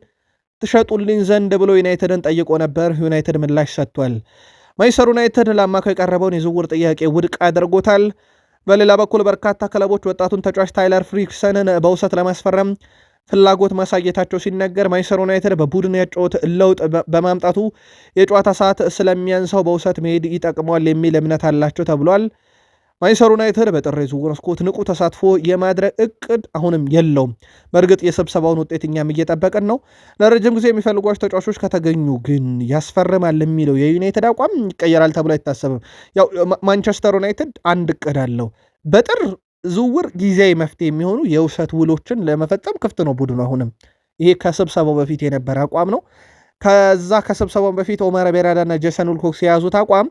ትሸጡልኝ ዘንድ ብሎ ዩናይትድን ጠይቆ ነበር። ዩናይትድ ምላሽ ሰጥቷል። ማንቸስተር ዩናይትድ ለአማካዩ የቀረበውን የዝውውር ጥያቄ ውድቅ አድርጎታል። በሌላ በኩል በርካታ ክለቦች ወጣቱን ተጫዋች ታይለር ፍሪክሰንን በውሰት ለማስፈረም ፍላጎት ማሳየታቸው ሲነገር፣ ማንቸስተር ዩናይትድ በቡድን ያጨዋወት ለውጥ በማምጣቱ የጨዋታ ሰዓት ስለሚያንሰው በውሰት መሄድ ይጠቅመዋል የሚል እምነት አላቸው ተብሏል። ማንቸስተር ዩናይትድ በጥር የዝውውር መስኮት ንቁ ተሳትፎ የማድረግ እቅድ አሁንም የለውም። በእርግጥ የስብሰባውን ውጤት እኛም እየጠበቅን ነው። ለረጅም ጊዜ የሚፈልጓቸው ተጫዋቾች ከተገኙ ግን ያስፈርማል የሚለው የዩናይትድ አቋም ይቀየራል ተብሎ አይታሰብም። ያው ማንቸስተር ዩናይትድ አንድ እቅድ አለው። በጥር ዝውውር ጊዜያዊ መፍትሄ የሚሆኑ የውሰት ውሎችን ለመፈጸም ክፍት ነው ቡድኑ። አሁንም ይሄ ከስብሰባው በፊት የነበረ አቋም ነው። ከስብሰባው በፊት ኦማር ቤራዳና ጄሰን ዊልኮክስ የያዙት አቋም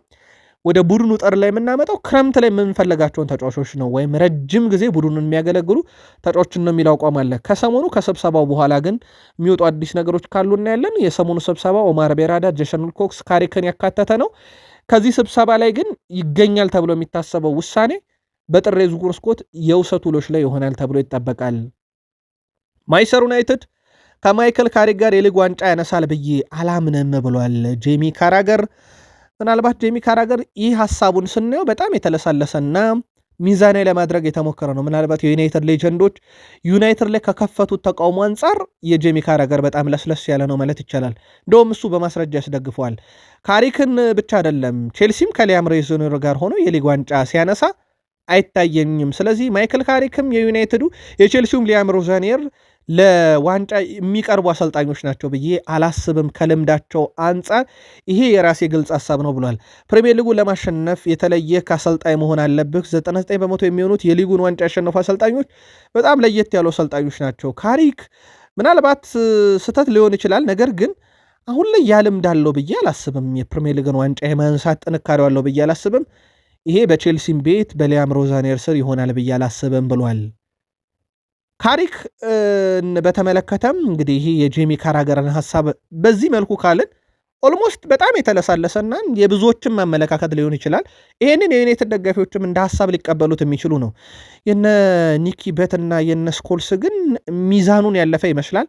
ወደ ቡድኑ ጥር ላይ የምናመጣው ክረምት ላይ የምንፈልጋቸውን ተጫዋቾች ነው፣ ወይም ረጅም ጊዜ ቡድኑን የሚያገለግሉ ተጫዋቾችን ነው የሚል አቋም አለ። ከሰሞኑ ከስብሰባው በኋላ ግን የሚወጡ አዲስ ነገሮች ካሉ እናያለን። የሰሞኑ ስብሰባ ኦማር ቤራዳ፣ ጄሰን ዊልኮክስ፣ ካሪክን ያካተተ ነው። ከዚህ ስብሰባ ላይ ግን ይገኛል ተብሎ የሚታሰበው ውሳኔ በጥር የዝውውር መስኮት የውሰት ውሎች ላይ ይሆናል ተብሎ ይጠበቃል። ማንቸስተር ዩናይትድ ከማይክል ካሪክ ጋር የሊግ ዋንጫ ያነሳል ብዬ አላምንም ብሏል ጄሚ ካራገር። ምናልባት ጄሚ ካራገር ይህ ሀሳቡን ስናየው በጣም የተለሳለሰና ሚዛናዊ ለማድረግ የተሞከረ ነው። ምናልባት የዩናይትድ ሌጀንዶች ዩናይትድ ላይ ከከፈቱት ተቃውሞ አንጻር የጄሚ ካራገር በጣም ለስለስ ያለ ነው ማለት ይቻላል። እንደውም እሱ በማስረጃ ያስደግፈዋል። ካሪክን ብቻ አይደለም፣ ቼልሲም ከሊያም ሬዞኔር ጋር ሆኖ የሊግ ዋንጫ ሲያነሳ አይታየኝም። ስለዚህ ማይክል ካሪክም የዩናይትዱ የቼልሲውም ሊያም ሮዛኒየር ለዋንጫ የሚቀርቡ አሰልጣኞች ናቸው ብዬ አላስብም ከልምዳቸው አንጻር። ይሄ የራሴ ግልጽ ሀሳብ ነው ብሏል። ፕሪሚየር ሊጉን ለማሸነፍ የተለየ ከአሰልጣኝ መሆን አለብህ። 99 በመቶ የሚሆኑት የሊጉን ዋንጫ ያሸነፉ አሰልጣኞች በጣም ለየት ያሉ አሰልጣኞች ናቸው። ካሪክ ምናልባት ስህተት ሊሆን ይችላል፣ ነገር ግን አሁን ላይ ያልምድ አለው ብዬ አላስብም። የፕሪሚየር ሊግን ዋንጫ የማንሳት ጥንካሬው አለው ብዬ አላስብም። ይሄ በቼልሲም ቤት በሊያም ሮዛኔር ስር ይሆናል ብዬ አላስብም ብሏል። ካሪክ በተመለከተም እንግዲህ ይሄ የጄሚ ካራገርን ሀሳብ በዚህ መልኩ ካልን ኦልሞስት በጣም የተለሳለሰና የብዙዎችም ማመለካከት ሊሆን ይችላል። ይህንን የዩናይትድ ደጋፊዎችም እንደ ሀሳብ ሊቀበሉት የሚችሉ ነው። የነ ኒኪ ቤትና የነ ስኮልስ ግን ሚዛኑን ያለፈ ይመስላል።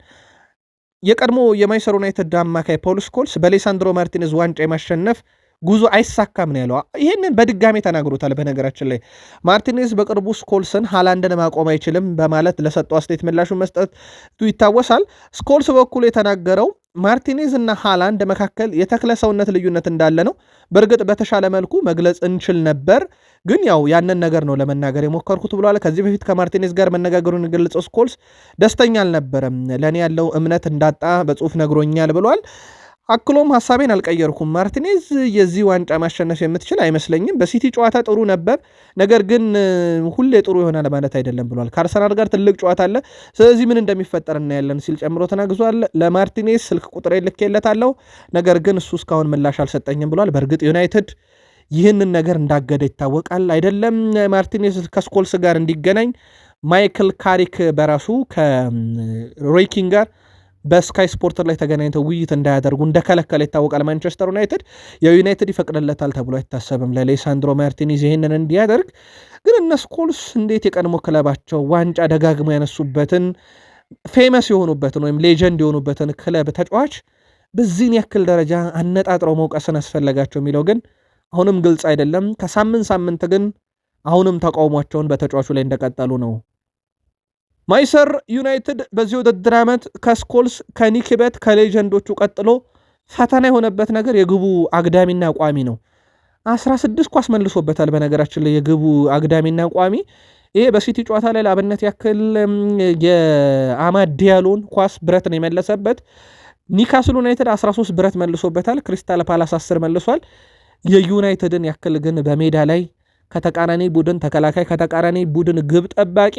የቀድሞ የማንቸስተር ዩናይትድ አማካይ ፖል ስኮልስ በሌሳንድሮ ማርቲኔዝ ዋንጫ የማሸነፍ ጉዞ አይሳካም ነው ያለው። ይህንን በድጋሚ ተናግሮታል። በነገራችን ላይ ማርቲኔዝ በቅርቡ ስኮልስን ሃላንድን ማቆም አይችልም በማለት ለሰጠው አስተያየት ምላሹን መስጠቱ ይታወሳል። ስኮልስ በኩሉ የተናገረው ማርቲኔዝ እና ሃላንድ መካከል የተክለ ሰውነት ልዩነት እንዳለ ነው። በእርግጥ በተሻለ መልኩ መግለጽ እንችል ነበር፣ ግን ያው ያንን ነገር ነው ለመናገር የሞከርኩት ብሏል። ከዚህ በፊት ከማርቲኔዝ ጋር መነጋገሩን የገለጸው ስኮልስ ደስተኛ አልነበረም፣ ለእኔ ያለው እምነት እንዳጣ በጽሁፍ ነግሮኛል ብሏል። አክሎም ሐሳቤን አልቀየርኩም፣ ማርቲኔዝ የዚህ ዋንጫ ማሸነፍ የምትችል አይመስለኝም። በሲቲ ጨዋታ ጥሩ ነበር፣ ነገር ግን ሁሌ ጥሩ ይሆናል ማለት አይደለም ብሏል። ከአርሰናል ጋር ትልቅ ጨዋታ አለ፣ ስለዚህ ምን እንደሚፈጠር እናያለን ሲል ጨምሮ ተናግዟል። ለማርቲኔዝ ስልክ ቁጥር ልኬለታለሁ፣ ነገር ግን እሱ እስካሁን ምላሽ አልሰጠኝም ብሏል። በእርግጥ ዩናይትድ ይህንን ነገር እንዳገደ ይታወቃል። አይደለም ማርቲኔዝ ከስኮልስ ጋር እንዲገናኝ ማይክል ካሪክ በራሱ ከሮይ ኪን ጋር በስካይ ስፖርት ላይ ተገናኝተው ውይይት እንዳያደርጉ እንደከለከለ ይታወቃል። ማንቸስተር ዩናይትድ የዩናይትድ ይፈቅድለታል ተብሎ አይታሰብም ለሌሳንድሮ ማርቲኔዝ ይህንን እንዲያደርግ። ግን እነ ስኮልስ እንዴት የቀድሞ ክለባቸው ዋንጫ ደጋግሞ ያነሱበትን ፌመስ የሆኑበትን ወይም ሌጀንድ የሆኑበትን ክለብ ተጫዋች በዚህን ያክል ደረጃ አነጣጥረው መውቀስን አስፈለጋቸው የሚለው ግን አሁንም ግልጽ አይደለም። ከሳምንት ግን አሁንም ተቃውሟቸውን በተጫዋቹ ላይ እንደቀጠሉ ነው። ማንቸስተር ዩናይትድ በዚህ ውድድር ዓመት ከስኮልስ ከኒክበት ከሌጀንዶቹ ቀጥሎ ፈተና የሆነበት ነገር የግቡ አግዳሚና ቋሚ ነው። 16 ኳስ መልሶበታል። በነገራችን ላይ የግቡ አግዳሚና ቋሚ ይሄ በሲቲ ጨዋታ ላይ ለአብነት ያክል የአማድ ዲያሎን ኳስ ብረት ነው የመለሰበት። ኒካስል ዩናይትድ 13 ብረት መልሶበታል። ክሪስታል ፓላስ 10 መልሷል። የዩናይትድን ያክል ግን በሜዳ ላይ ከተቃራኒ ቡድን ተከላካይ ከተቃራኒ ቡድን ግብ ጠባቂ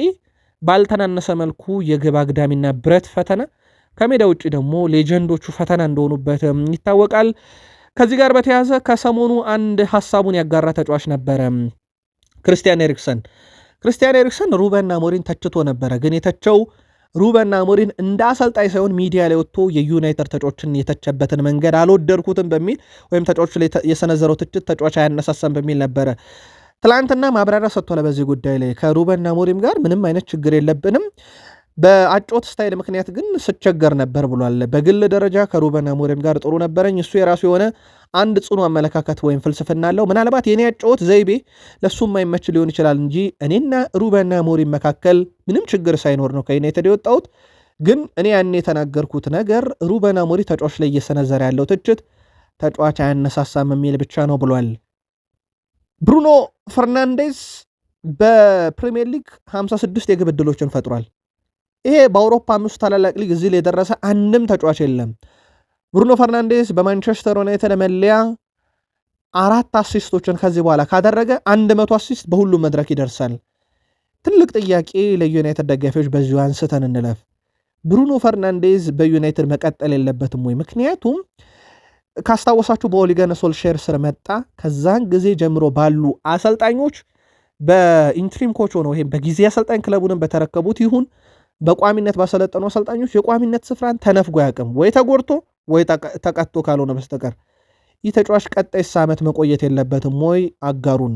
ባልተናነሰ መልኩ የግብ አግዳሚና ብረት ፈተና ከሜዳ ውጭ ደግሞ ሌጀንዶቹ ፈተና እንደሆኑበት ይታወቃል። ከዚህ ጋር በተያያዘ ከሰሞኑ አንድ ሐሳቡን ያጋራ ተጫዋች ነበረ፣ ክርስቲያን ኤሪክሰን ሩበን አሞሪም ተችቶ ነበረ። ግን የተቸው ሩበን አሞሪም እንደ አሰልጣኝ ሳይሆን ሚዲያ ላይ ወጥቶ የዩናይትድ ተጫዋቾችን የተቸበትን መንገድ አልወደድኩትም በሚል ወይም ተጫዋቹ ላይ የሰነዘረው ትችት ተጫዋች አያነሳሳም በሚል ነበረ ትላንትና ማብራሪያ ሰጥቷል። በዚህ ጉዳይ ላይ ከሩበን አሞሪም ጋር ምንም አይነት ችግር የለብንም፣ በአጮት ስታይል ምክንያት ግን ስቸገር ነበር ብሏል። በግል ደረጃ ከሩበን አሞሪም ጋር ጥሩ ነበረኝ። እሱ የራሱ የሆነ አንድ ጽኑ አመለካከት ወይም ፍልስፍና አለው። ምናልባት የኔ አጮት ዘይቤ ለሱ የማይመች ሊሆን ይችላል እንጂ እኔና ሩበን አሞሪም መካከል ምንም ችግር ሳይኖር ነው ከዩናይትድ የወጣሁት። ግን እኔ ያን የተናገርኩት ነገር ሩበን አሞሪም ተጫዋች ላይ እየሰነዘረ ያለው ትችት ተጫዋች አያነሳሳም የሚል ብቻ ነው ብሏል። ብሩኖ ፈርናንዴዝ በፕሪሚየር ሊግ 56 የግብ ዕድሎችን ፈጥሯል። ይሄ በአውሮፓ 5 ታላላቅ ሊግ እዚህ ላይ የደረሰ አንድም ተጫዋች የለም። ብሩኖ ፈርናንዴዝ በማንቸስተር ዩናይትድ መለያ 4 አሲስቶችን ከዚህ በኋላ ካደረገ 100 አሲስት በሁሉም መድረክ ይደርሳል። ትልቅ ጥያቄ ለዩናይትድ ደጋፊዎች በዚሁ አንስተን እንለፍ። ብሩኖ ፈርናንዴዝ በዩናይትድ መቀጠል የለበትም ወይ? ምክንያቱም ካስታወሳችሁ በኦሌ ጉናር ሶልሼር ስር መጣ። ከዛን ጊዜ ጀምሮ ባሉ አሰልጣኞች በኢንትሪም ኮች ሆነው ይሄም በጊዜ አሰልጣኝ ክለቡንም በተረከቡት ይሁን በቋሚነት ባሰለጠኑ አሰልጣኞች የቋሚነት ስፍራን ተነፍጎ ያቅም ወይ ተጎድቶ ወይ ተቀጥቶ ካልሆነ በስተቀር ይህ ተጫዋች ቀጣይ ዓመት መቆየት የለበትም ወይ? አጋሩን።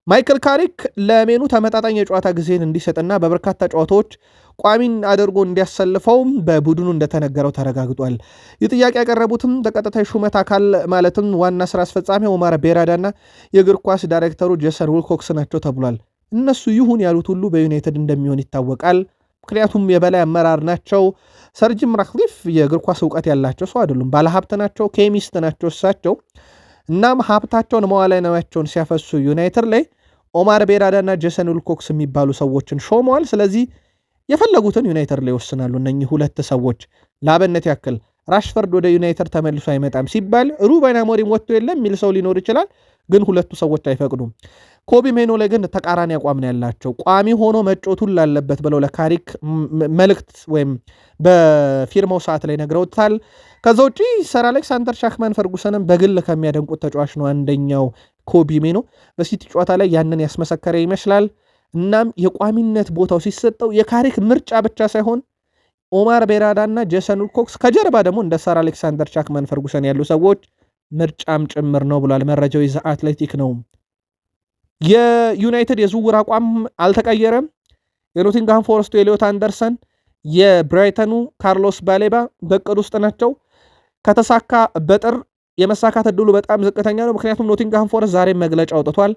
ማይክል ካሪክ ለሜኑ ተመጣጣኝ የጨዋታ ጊዜን እንዲሰጥና በበርካታ ጨዋታዎች ቋሚን አድርጎ እንዲያሰልፈውም በቡድኑ እንደተነገረው ተረጋግጧል። ይህ ጥያቄ ያቀረቡትም በቀጥታ ሹመት አካል ማለትም ዋና ስራ አስፈጻሚ ኦማር ቤራዳና የእግር ኳስ ዳይሬክተሩ ጄሰን ዊልኮክስ ናቸው ተብሏል። እነሱ ይሁን ያሉት ሁሉ በዩናይትድ እንደሚሆን ይታወቃል። ምክንያቱም የበላይ አመራር ናቸው። ሰር ጂም ራትክሊፍ የእግር ኳስ እውቀት ያላቸው ሰው አይደሉም። ባለሀብት ናቸው፣ ኬሚስት ናቸው እሳቸው። እናም ሀብታቸውን መዋዕለ ንዋያቸውን ሲያፈሱ ዩናይትድ ላይ ኦማር ቤራዳና ጄሰን ዊልኮክስ የሚባሉ ሰዎችን ሾመዋል። ስለዚህ የፈለጉትን ዩናይትድ ላይ ይወስናሉ እነኚህ ሁለት ሰዎች። ለአብነት ያክል ራሽፈርድ ወደ ዩናይትድ ተመልሶ አይመጣም ሲባል ሩበን አሞሪም ወጥቶ የለም የሚል ሰው ሊኖር ይችላል፣ ግን ሁለቱ ሰዎች አይፈቅዱም። ኮቢ ሜኖ ላይ ግን ተቃራኒ አቋም ነው ያላቸው። ቋሚ ሆኖ መጮቱን ላለበት ብለው ለካሪክ መልእክት ወይም በፊርማው ሰዓት ላይ ነግረውታል። ከዛ ውጪ ሰር አሌክሳንደር ሻክማን ፈርጉሰንም በግል ከሚያደንቁት ተጫዋች ነው አንደኛው ኮቢ ሜኖ። በሲቲ ጨዋታ ላይ ያንን ያስመሰከረ ይመስላል። እናም የቋሚነት ቦታው ሲሰጠው የካሪክ ምርጫ ብቻ ሳይሆን ኦማር ቤራዳና ጄሰን ዊልኮክስ ከጀርባ ደግሞ እንደ ሰር አሌክሳንደር ሻክማን ፈርጉሰን ያሉ ሰዎች ምርጫም ጭምር ነው ብሏል። መረጃው የዘ አትሌቲክ ነው። የዩናይትድ የዝውውር አቋም አልተቀየረም። የኖቲንግሃም ፎረስቱ ኤሊዮት አንደርሰን፣ የብራይተኑ ካርሎስ ባሌባ በቅድ ውስጥ ናቸው። ከተሳካ በጥር የመሳካት እድሉ በጣም ዝቅተኛ ነው። ምክንያቱም ኖቲንግሃም ፎረስት ዛሬም መግለጫ አውጥቷል።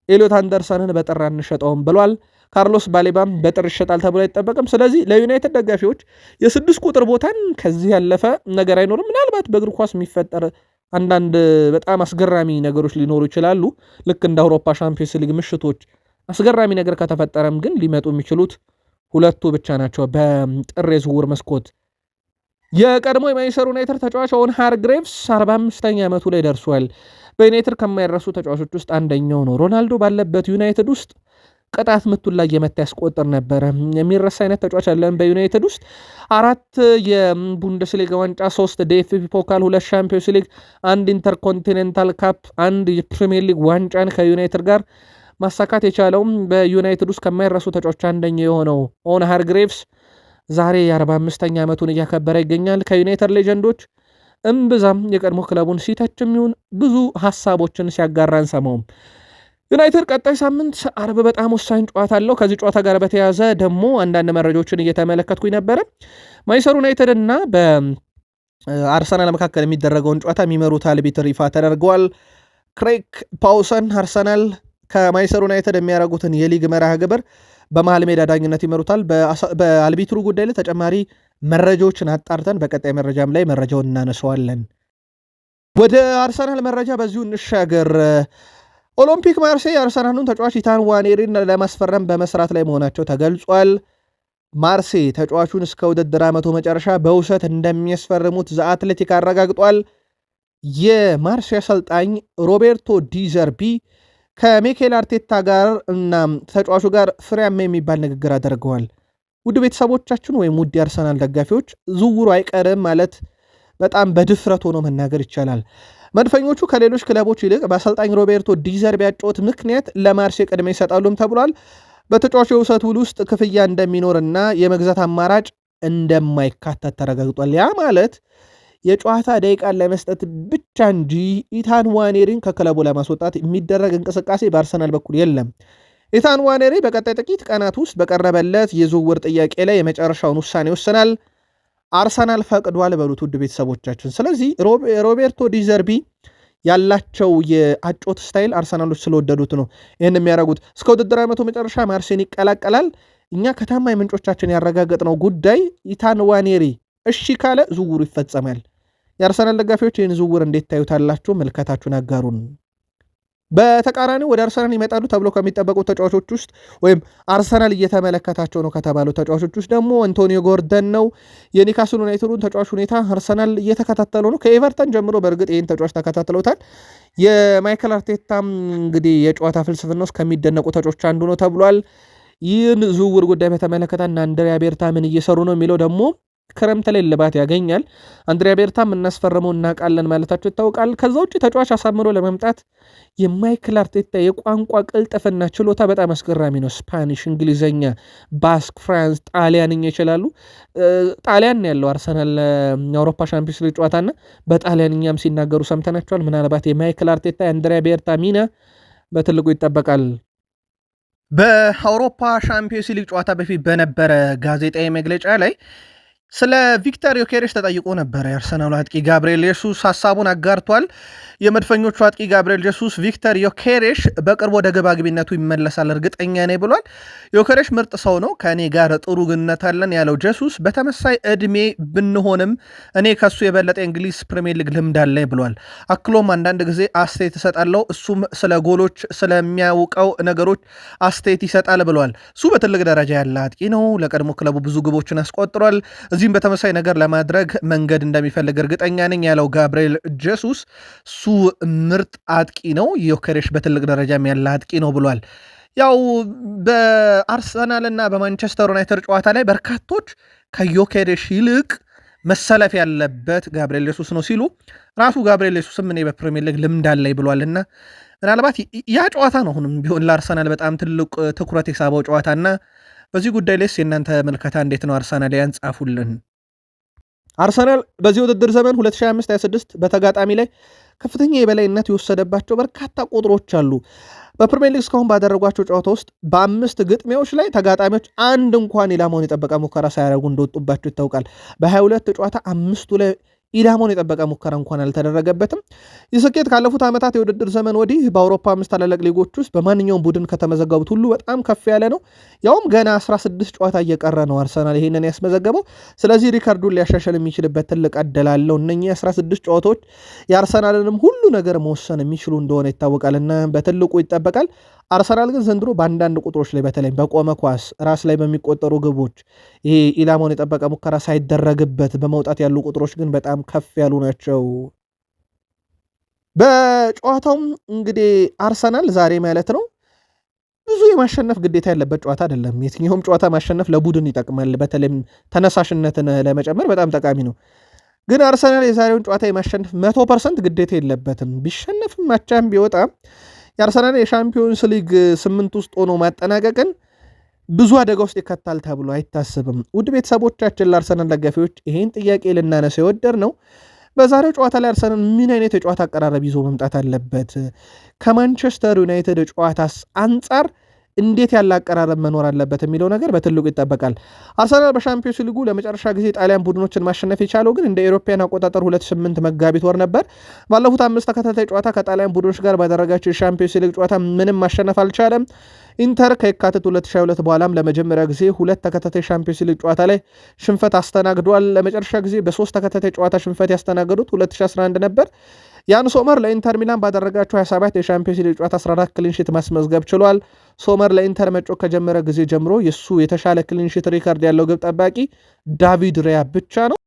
ኤሊዮት አንደርሰንን በጥር አንሸጠውም ብሏል። ካርሎስ ባሌባም በጥር ይሸጣል ተብሎ አይጠበቅም። ስለዚህ ለዩናይትድ ደጋፊዎች የ6 ቁጥር ቦታን ከዚህ ያለፈ ነገር አይኖርም። ምናልባት በእግር ኳስ የሚፈጠር አንዳንድ በጣም አስገራሚ ነገሮች ሊኖሩ ይችላሉ። ልክ እንደ አውሮፓ ሻምፒዮንስ ሊግ ምሽቶች አስገራሚ ነገር ከተፈጠረም ግን ሊመጡ የሚችሉት ሁለቱ ብቻ ናቸው በጥር የዝውውር መስኮት። የቀድሞ የማንቸስተር ዩናይትድ ተጫዋች ኦዌን ሃርግሬቭስ 45ኛ ዓመቱ ላይ ደርሷል። በዩናይትድ ከማይረሱ ተጫዋቾች ውስጥ አንደኛው ነው። ሮናልዶ ባለበት ዩናይትድ ውስጥ ቅጣት ምቱን ላይ የመታ ያስቆጥር ነበረ። የሚረሳ አይነት ተጫዋች አለን በዩናይትድ ውስጥ 4 የቡንደስሊጋ ዋንጫ፣ 3 ዲኤፍቢ ፖካል፣ 2 ሻምፒዮንስ ሊግ፣ 1 ኢንተርኮንቲኔንታል ካፕ፣ 1 የፕሪሚየር ሊግ ዋንጫን ከዩናይትድ ጋር ማሳካት የቻለውም በዩናይትድ ውስጥ ከማይረሱ ተጫዋቾች አንደኛው የሆነው ኦዌን ሃርግሬቭስ ዛሬ የ45ኛ ዓመቱን እያከበረ ይገኛል። ከዩናይትድ ሌጀንዶች እምብዛም የቀድሞ ክለቡን ሲተችም ይሁን ብዙ ሀሳቦችን ሲያጋራ አንሰማውም። ዩናይትድ ቀጣይ ሳምንት አርብ በጣም ወሳኝ ጨዋታ አለው። ከዚህ ጨዋታ ጋር በተያያዘ ደግሞ አንዳንድ መረጃዎችን እየተመለከትኩኝ ነበረ። ማንቸስተር ዩናይትድ እና በአርሰናል መካከል የሚደረገውን ጨዋታ የሚመሩት አልቢትር ይፋ ተደርገዋል። ክሬግ ፓውሰን አርሰናል ከማንቸስተር ዩናይትድ የሚያደርጉትን የሊግ መርሃ ግብር በመሃል ሜዳ ዳኝነት ይመሩታል። በአልቢትሩ ጉዳይ ላይ ተጨማሪ መረጃዎችን አጣርተን በቀጣይ መረጃም ላይ መረጃውን እናነሳዋለን። ወደ አርሰናል መረጃ በዚሁ እንሻገር። ኦሎምፒክ ማርሴይ የአርሰናሉን ተጫዋች ኢታን ዋኔሪን ለማስፈረም በመስራት ላይ መሆናቸው ተገልጿል። ማርሴይ ተጫዋቹን እስከ ውድድር ዓመቱ መጨረሻ በውሰት እንደሚያስፈርሙት ዘ አትሌቲክ አረጋግጧል። የማርሴይ አሰልጣኝ ሮቤርቶ ዲዘርቢ ከሚኬል አርቴታ ጋር እና ተጫዋቹ ጋር ፍሬያማ የሚባል ንግግር አድርገዋል። ውድ ቤተሰቦቻችን ወይም ውድ የአርሰናል ደጋፊዎች ዝውውሩ አይቀርም ማለት በጣም በድፍረት ሆኖ መናገር ይቻላል። መድፈኞቹ ከሌሎች ክለቦች ይልቅ በአሰልጣኝ ሮቤርቶ ዲዘርቢ ያጫወት ምክንያት ለማርሴይ ቅድሚያ ይሰጣሉም ተብሏል። በተጫዋቹ የውሰት ውል ውስጥ ክፍያ እንደሚኖርና የመግዛት አማራጭ እንደማይካተት ተረጋግጧል። ያ ማለት የጨዋታ ደቂቃን ለመስጠት ብቻ እንጂ ኢታን ዋኔሪን ከክለቡ ለማስወጣት የሚደረግ እንቅስቃሴ በአርሰናል በኩል የለም። ኢታን ዋኔሪ በቀጣይ ጥቂት ቀናት ውስጥ በቀረበለት የዝውውር ጥያቄ ላይ የመጨረሻውን ውሳኔ ይወስናል። አርሰናል ፈቅዷል በሉት ውድ ቤተሰቦቻችን። ስለዚህ ሮቤርቶ ዲዘርቢ ያላቸው የአጮት ስታይል አርሰናሎች ስለወደዱት ነው ይህን የሚያደርጉት። እስከ ውድድር ዓመቱ መጨረሻ ማርሴይን ይቀላቀላል። እኛ ከታማኝ ምንጮቻችን ያረጋገጥነው ጉዳይ ኢታን ዋኔሪ እሺ ካለ ዝውውሩ ይፈጸማል። የአርሰናል ደጋፊዎች ይህን ዝውውር እንዴት ታዩታላችሁ? መልከታችሁን አጋሩን። በተቃራኒው ወደ አርሰናል ይመጣሉ ተብሎ ከሚጠበቁ ተጫዋቾች ውስጥ ወይም አርሰናል እየተመለከታቸው ነው ከተባሉ ተጫዋቾች ውስጥ ደግሞ አንቶኒዮ ጎርደን ነው። የኒካስል ዩናይትዱን ተጫዋች ሁኔታ አርሰናል እየተከታተሉ ነው። ከኤቨርተን ጀምሮ በእርግጥ ይህን ተጫዋች ተከታትለውታል። የማይክል አርቴታም እንግዲህ የጨዋታ ፍልስፍና ውስጥ ከሚደነቁ ተጫዋቾች አንዱ ነው ተብሏል። ይህን ዝውውር ጉዳይ በተመለከተ እና አንድሪያ ቤርታ ምን እየሰሩ ነው የሚለው ደግሞ ክረምት ላይ ልባት ያገኛል። አንድሪያ ቤርታም እናስፈርመው እናውቃለን ማለታቸው ይታወቃል። ከዛ ውጭ ተጫዋች አሳምሮ ለመምጣት የማይክል አርቴታ የቋንቋ ቅልጥፍና ችሎታ በጣም አስገራሚ ነው። ስፓኒሽ፣ እንግሊዝኛ፣ ባስክ፣ ፍራንስ፣ ጣሊያንኛ ይችላሉ። ጣሊያን ያለው አርሰናል የአውሮፓ ሻምፒዮንስ ሊግ ጨዋታና በጣሊያንኛም ሲናገሩ ሰምተናቸዋል። ምናልባት የማይክል አርቴታ የአንድሪያ ቤርታ ሚና በትልቁ ይጠበቃል። በአውሮፓ ሻምፒዮንስ ሊግ ጨዋታ በፊት በነበረ ጋዜጣዊ መግለጫ ላይ ስለ ቪክተር ዮኬሬሽ ተጠይቆ ነበረ። የአርሰናሉ አጥቂ ጋብርኤል ጄሱስ ሀሳቡን አጋርቷል። የመድፈኞቹ አጥቂ ጋብርኤል ጄሱስ ቪክተር ዮኬሬሽ በቅርብ ወደ ግብ አግቢነቱ ይመለሳል እርግጠኛ ነኝ ብሏል። ዮኬሬሽ ምርጥ ሰው ነው፣ ከእኔ ጋር ጥሩ ግንኙነት አለን ያለው ጄሱስ በተመሳይ ዕድሜ ብንሆንም እኔ ከሱ የበለጠ የእንግሊዝ ፕሪሚየር ሊግ ልምድ አለኝ ብሏል። አክሎም አንዳንድ ጊዜ አስተያየት እሰጣለሁ፣ እሱም ስለ ጎሎች ስለሚያውቀው ነገሮች አስተያየት ይሰጣል ብሏል። እሱ በትልቅ ደረጃ ያለ አጥቂ ነው። ለቀድሞ ክለቡ ብዙ ግቦችን አስቆጥሯል። እዚህም በተመሳይ ነገር ለማድረግ መንገድ እንደሚፈልግ እርግጠኛ ነኝ ያለው ጋብርኤል ጄሱስ እሱ ምርጥ አጥቂ ነው፣ ዮኬሬሽ በትልቅ ደረጃም ያለ አጥቂ ነው ብሏል። ያው በአርሰናልና በማንቸስተር ዩናይትድ ጨዋታ ላይ በርካቶች ከዮኬሬሽ ይልቅ መሰለፍ ያለበት ጋብርኤል ጄሱስ ነው ሲሉ ራሱ ጋብርኤል ጄሱስም እኔ በፕሪሚየር ሊግ ልምድ አለኝ ብሏልና ምናልባት ያ ጨዋታ ነው አሁንም ቢሆን ለአርሰናል በጣም ትልቅ ትኩረት የሳበው ጨዋታና በዚህ ጉዳይ ላይ የእናንተ መልከታ እንዴት ነው? አርሰናል ያንጻፉልን። አርሰናል በዚህ ውድድር ዘመን 2025/26 በተጋጣሚ ላይ ከፍተኛ የበላይነት የወሰደባቸው በርካታ ቁጥሮች አሉ። በፕሪሚየር ሊግ እስካሁን ባደረጓቸው ጨዋታ ውስጥ በ5 ግጥሚያዎች ላይ ተጋጣሚዎች አንድ እንኳን ኢላማውን የጠበቀ ሙከራ ሳያደርጉ እንደወጡባቸው ይታወቃል። በ22 ጨዋታ 5ቱ ላይ ኢላማውን የጠበቀ ሙከራ እንኳን አልተደረገበትም። ይህ ስኬት ካለፉት ዓመታት የውድድር ዘመን ወዲህ በአውሮፓ 5 ታላላቅ ሊጎች ውስጥ በማንኛውም ቡድን ከተመዘገቡት ሁሉ በጣም ከፍ ያለ ነው። ያውም ገና 16 ጨዋታ እየቀረ ነው አርሰናል ይሄንን ያስመዘገበው። ስለዚህ ሪካርዱን ሊያሻሽል የሚችልበት ትልቅ ዕድል አለው። እነኚህ 16 ጨዋታዎች የአርሰናልንም ሁሉ ነገር መወሰን የሚችሉ እንደሆነ ይታወቃልና በትልቁ ይጠበቃል። አርሰናል ግን ዘንድሮ በአንዳንድ ቁጥሮች ላይ በተለይም በቆመ ኳስ ራስ ላይ በሚቆጠሩ ግቦች ይሄ ኢላማውን የጠበቀ ሙከራ ሳይደረግበት በመውጣት ያሉ ቁጥሮች ግን በጣም ከፍ ያሉ ናቸው። በጨዋታውም እንግዲህ አርሰናል ዛሬ ማለት ነው ብዙ የማሸነፍ ግዴታ ያለበት ጨዋታ አይደለም። የትኛውም ጨዋታ ማሸነፍ ለቡድን ይጠቅማል። በተለይም ተነሳሽነትን ለመጨመር በጣም ጠቃሚ ነው። ግን አርሰናል የዛሬውን ጨዋታ የማሸነፍ 100% ግዴታ የለበትም። ቢሸነፍም ማቻም ቢወጣም የአርሰናል የሻምፒዮንስ ሊግ 8 ውስጥ ሆኖ ማጠናቀቅን ብዙ አደጋ ውስጥ ይከታል ተብሎ አይታሰብም። ውድ ቤተሰቦቻችን ለአርሰናል ደጋፊዎች ይሄን ጥያቄ ልናነሳ የወደድ ነው። በዛሬው ጨዋታ ላይ አርሰናል ምን አይነት የጨዋታ አቀራረብ ይዞ መምጣት አለበት? ከማንቸስተር ዩናይትድ ጨዋታስ አንጻር እንዴት ያለ አቀራረብ መኖር አለበት የሚለው ነገር በትልቁ ይጠበቃል። አርሰናል በሻምፒዮንስ ሊጉ ለመጨረሻ ጊዜ ጣሊያን ቡድኖችን ማሸነፍ የቻለው ግን እንደ ኤሮፓያን አቆጣጠር 2008 መጋቢት ወር ነበር። ባለፉት 5 ተከታታይ ጨዋታ ከጣሊያን ቡድኖች ጋር ባደረጋቸው የሻምፒዮንስ ሊግ ጨዋታ ምንም ማሸነፍ አልቻለም። ኢንተር ከየካቲት 2022 በኋላም ለመጀመሪያ ጊዜ 2 ተከታታይ ሻምፒዮንስ ሊግ ጨዋታ ላይ ሽንፈት አስተናግዷል። ለመጨረሻ ጊዜ በ3 ተከታታይ ጨዋታ ሽንፈት ያስተናገዱት 2011 ነበር። ያን ሶመር ለኢንተር ሚላን ባደረጋቸው 27 የሻምፒዮንስ ሊግ ጨዋታ 14 ክሊንሺት ማስመዝገብ ችሏል። ሶመር ለኢንተር መጮህ ከጀመረ ጊዜ ጀምሮ የሱ የተሻለ ክሊንሺት ሪካርድ ያለው ግብ ጠባቂ ዳቪድ ሪያ ብቻ ነው።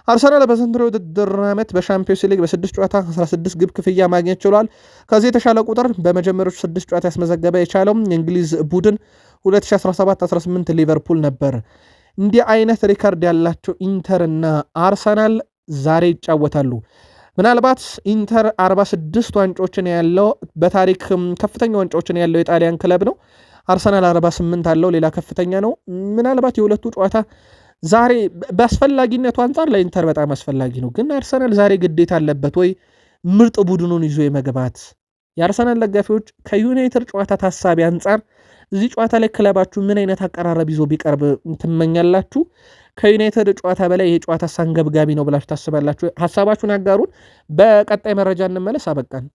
አርሰናል በዘንድሮ ውድድር ዓመት በሻምፒዮንስ ሊግ በ6 ጨዋታ 16 ግብ ክፍያ ማግኘት ችሏል። ከዚህ የተሻለ ቁጥር በመጀመሪያዎቹ 6 ጨዋታ ያስመዘገበ የቻለው የእንግሊዝ ቡድን 2017-18 ሊቨርፑል ነበር። እንዲህ አይነት ሪካርድ ያላቸው ኢንተር እና አርሰናል ዛሬ ይጫወታሉ። ምናልባት ኢንተር 46 ዋንጫዎችን ያለው በታሪክ ከፍተኛ ዋንጫዎችን ያለው የጣሊያን ክለብ ነው። አርሰናል 48 አለው፣ ሌላ ከፍተኛ ነው። ምናልባት የሁለቱ ጨዋታ ዛሬ በአስፈላጊነቱ አንጻር ለኢንተር በጣም አስፈላጊ ነው። ግን አርሰናል ዛሬ ግዴታ አለበት ወይ ምርጥ ቡድኑን ይዞ የመግባት? የአርሰናል ደጋፊዎች ከዩናይትድ ጨዋታ ታሳቢ አንጻር እዚህ ጨዋታ ላይ ክለባችሁ ምን አይነት አቀራረብ ይዞ ቢቀርብ ትመኛላችሁ? ከዩናይትድ ጨዋታ በላይ ይሄ ጨዋታ አንገብጋቢ ነው ብላችሁ ታስባላችሁ? ሀሳባችሁን አጋሩን። በቀጣይ መረጃ እንመለስ። አበቃን።